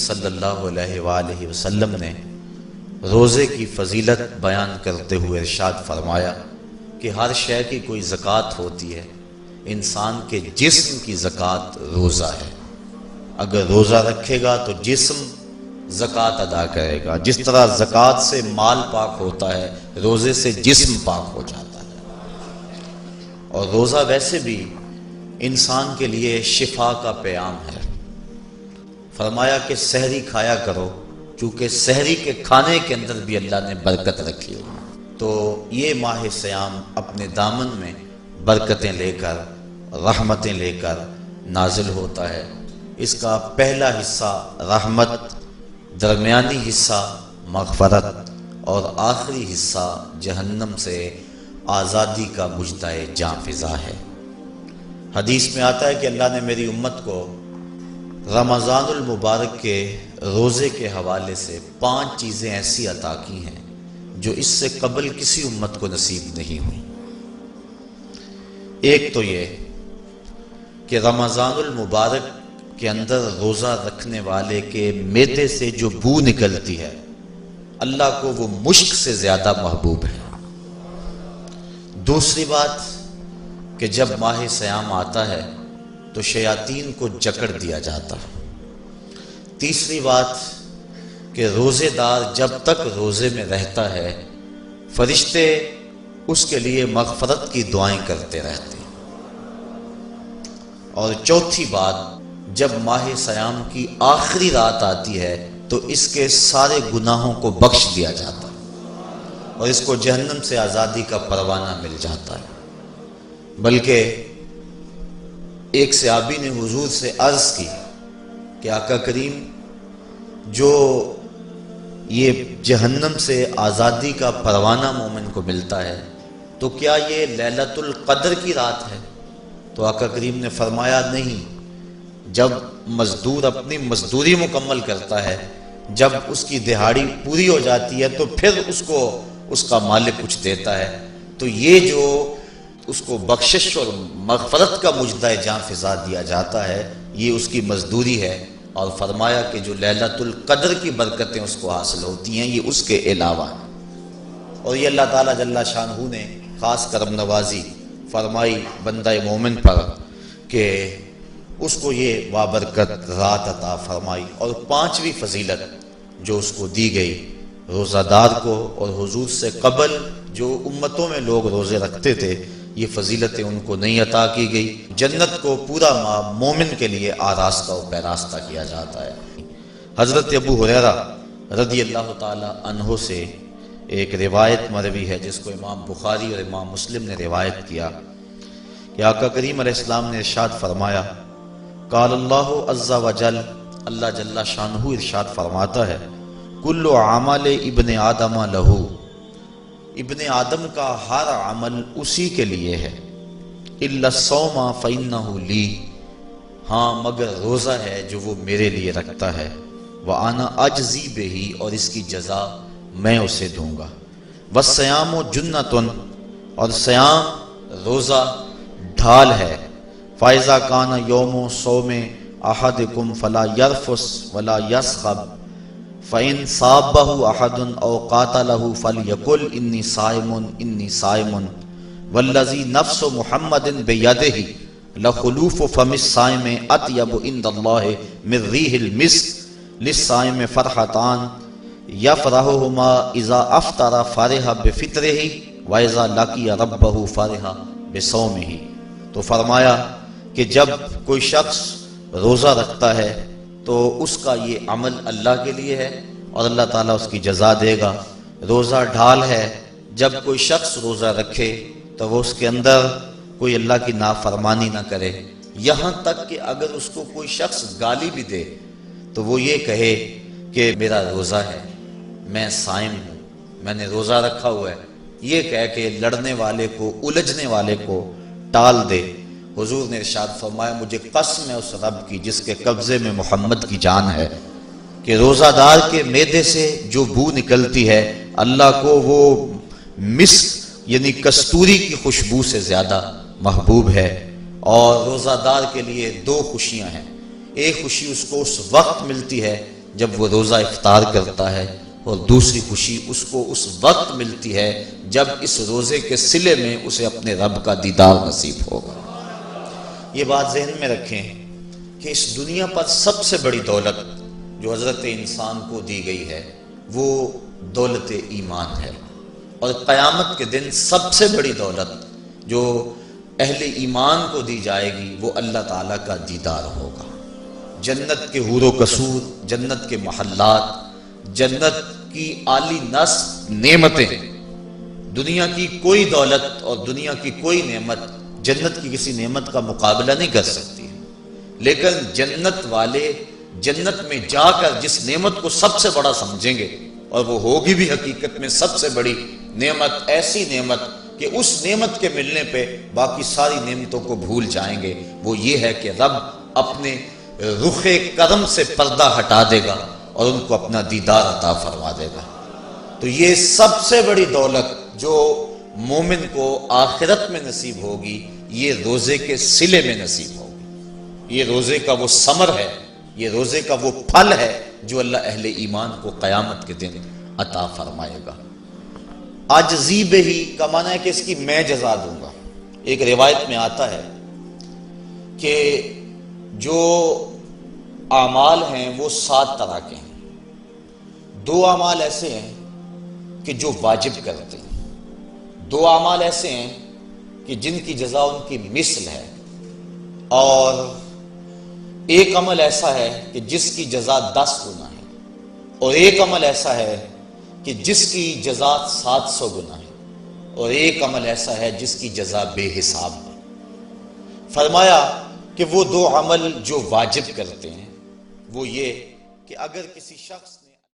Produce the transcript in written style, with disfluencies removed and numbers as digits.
صلی اللہ علیہ وآلہ وسلم نے روزے کی فضیلت بیان کرتے ہوئے ارشاد فرمایا کہ ہر شے کی کوئی زکوٰۃ ہوتی ہے، انسان کے جسم کی زکوٰۃ روزہ ہے۔ اگر روزہ رکھے گا تو جسم زکوٰۃ ادا کرے گا، جس طرح زکوٰۃ سے مال پاک ہوتا ہے روزے سے جسم پاک ہو جاتا ہے۔ اور روزہ ویسے بھی انسان کے لیے شفا کا پیام ہے۔ فرمایا کہ سحری کھایا کرو، چونکہ سحری کے کھانے کے اندر بھی اللہ نے برکت رکھی ہے۔ تو یہ ماہ سیام اپنے دامن میں برکتیں لے کر، رحمتیں لے کر نازل ہوتا ہے۔ اس کا پہلا حصہ رحمت، درمیانی حصہ مغفرت اور آخری حصہ جہنم سے آزادی کا مژدہ جاں فضا ہے۔ حدیث میں آتا ہے کہ اللہ نے میری امت کو رمضان المبارک کے روزے کے حوالے سے 5 چیزیں ایسی عطا کی ہیں جو اس سے قبل کسی امت کو نصیب نہیں ہوئی۔ ایک تو یہ کہ رمضان المبارک کے اندر روزہ رکھنے والے کے معدے سے جو بو نکلتی ہے اللہ کو وہ مشک سے زیادہ محبوب ہے۔ دوسری بات کہ جب ماہ سیام آتا ہے تو شیاطین کو جکڑ دیا جاتا ہے۔ تیسری بات کہ روزے دار جب تک روزے میں رہتا ہے فرشتے اس کے لیے مغفرت کی دعائیں کرتے رہتے ہیں۔ اور چوتھی بات، جب ماہ سیام کی آخری رات آتی ہے تو اس کے سارے گناہوں کو بخش دیا جاتا ہے اور اس کو جہنم سے آزادی کا پروانہ مل جاتا ہے۔ بلکہ ایک صحابی نے حضور سے عرض کی کہ آقا کریم، جو یہ جہنم سے آزادی کا پروانہ مومن کو ملتا ہے تو کیا یہ لیلۃ القدر کی رات ہے؟ تو آقا کریم نے فرمایا نہیں، جب مزدور اپنی مزدوری مکمل کرتا ہے، جب اس کی دہاڑی پوری ہو جاتی ہے تو پھر اس کو اس کا مالک کچھ دیتا ہے، تو یہ جو اس کو بخشش اور مغفرت کا مژدہ جاں فضا دیا جاتا ہے یہ اس کی مزدوری ہے۔ اور فرمایا کہ جو لیلۃ القدر کی برکتیں اس کو حاصل ہوتی ہیں یہ اس کے علاوہ ہیں۔ اور یہ اللہ تعالیٰ جل شانہ نے خاص کرم نوازی فرمائی بندہ مومن پر کہ اس کو یہ بابرکت رات عطا فرمائی۔ اور 5ویں فضیلت جو اس کو دی گئی روزہ دار کو، اور حضور سے قبل جو امتوں میں لوگ روزے رکھتے تھے یہ فضیلتیں ان کو نہیں عطا کی گئی۔ جنت کو پورا ماہ مومن کے لیے آراستہ و پیراستہ کیا جاتا ہے۔ حضرت ابو ہریرہ رضی اللہ تعالی عنہ سے ایک روایت مروی ہے جس کو امام بخاری اور امام مسلم نے روایت کیا کہ آقا کریم علیہ السلام نے ارشاد فرمایا، قال اللہ عز وجل، اللہ جل شانہ ارشاد فرماتا ہے، کل عمل ابن آدم لہو، ابن آدم کا ہر عمل اسی کے لیے ہے، الا الصوم فانہ لی، ہاں مگر روزہ ہے جو وہ میرے لیے رکھتا ہے، وانا اجزی بہ، اور اس کی جزا میں اسے دوں گا، والصیام جنۃ، اور سیام روزہ ڈھال ہے، فاذا کان یوم صوم احدکم فلا یرفث ولا یصخب، فَإِن صَابَّهُ أَحَدٌ أَوْ قَاتَلَهُ فَلْيَقُلْ إِنِّي صَائِمٌ إِنِّي صَائِمٌ وَالَّذِي نَفْسُ مُحَمَّدٍ بِيَدِهِ لَخُلُوفُ فَمِ الصَّائِمِ أَطْيَبُ عِندَ اللَّهِ مِن رِّيحِ الْمِسْكِ لِلصَّائِمِ فَرْحَتَانِ يَفْرَحُهُمَا إِذَا أَفْطَرَ فَرِحَ بِفِطْرِهِ وَإِذَا لَقِيَ رَبَّهُ فَرِحَ بِصَوْمِهِ۔ تو فرمایا کہ جب کوئی شخص روزہ رکھتا ہے تو اس کا یہ عمل اللہ کے لیے ہے اور اللہ تعالیٰ اس کی جزا دے گا۔ روزہ ڈھال ہے، جب کوئی شخص روزہ رکھے تو وہ اس کے اندر کوئی اللہ کی نافرمانی نہ کرے، یہاں تک کہ اگر اس کو کوئی شخص گالی بھی دے تو وہ یہ کہے کہ میرا روزہ ہے، میں صائم ہوں، میں نے روزہ رکھا ہوا ہے، یہ کہہ کے لڑنے والے کو، الجھنے والے کو ٹال دے۔ حضور نے ارشاد فرمایا، مجھے قسم ہے اس رب کی جس کے قبضے میں محمد کی جان ہے، کہ روزہ دار کے معدے سے جو بو نکلتی ہے اللہ کو وہ مسک یعنی کستوری کی خوشبو سے زیادہ محبوب ہے۔ اور روزہ دار کے لیے 2 خوشیاں ہیں، ایک خوشی اس کو اس وقت ملتی ہے جب وہ روزہ افطار کرتا ہے، اور دوسری خوشی اس کو اس وقت ملتی ہے جب اس روزے کے صلے میں اسے اپنے رب کا دیدار نصیب ہوگا۔ یہ بات ذہن میں رکھیں کہ اس دنیا پر سب سے بڑی دولت جو حضرت انسان کو دی گئی ہے وہ دولت ایمان ہے، اور قیامت کے دن سب سے بڑی دولت جو اہل ایمان کو دی جائے گی وہ اللہ تعالیٰ کا دیدار ہوگا۔ جنت کے حور و قصور، جنت کے محلات، جنت کی اعلی نصب نعمتیں، دنیا کی کوئی دولت اور دنیا کی کوئی نعمت جنت کی کسی نعمت کا مقابلہ نہیں کر سکتی، لیکن جنت والے جنت میں جا کر جس نعمت کو سب سے بڑا سمجھیں گے، اور وہ ہوگی بھی حقیقت میں سب سے بڑی نعمت، ایسی نعمت کہ اس نعمت کے ملنے پہ باقی ساری نعمتوں کو بھول جائیں گے، وہ یہ ہے کہ رب اپنے رخ کرم سے پردہ ہٹا دے گا اور ان کو اپنا دیدار عطا فرما دے گا۔ تو یہ سب سے بڑی دولت جو مومن کو آخرت میں نصیب ہوگی، یہ روزے کے صلے میں نصیب ہوگی۔ یہ روزے کا وہ ثمر ہے، یہ روزے کا وہ پھل ہے جو اللہ اہل ایمان کو قیامت کے دن عطا فرمائے گا۔ عاجزی بہی کا معنی ہے کہ اس کی میں جزا دوں گا۔ ایک روایت میں آتا ہے کہ جو اعمال ہیں وہ 7 طرح کے ہیں۔ 2 اعمال ایسے ہیں کہ جو واجب کرتے ہیں، 2 اعمال ایسے ہیں کہ جن کی جزا ان کی مثل ہے، اور ایک عمل ایسا ہے کہ جس کی جزا 10 گنا ہے، اور ایک عمل ایسا ہے کہ جس کی جزا 700 گنا ہے، اور ایک عمل ایسا ہے جس کی جزا بے حساب ہے۔ فرمایا کہ وہ 2 عمل جو واجب کرتے ہیں وہ یہ کہ اگر کسی شخص نے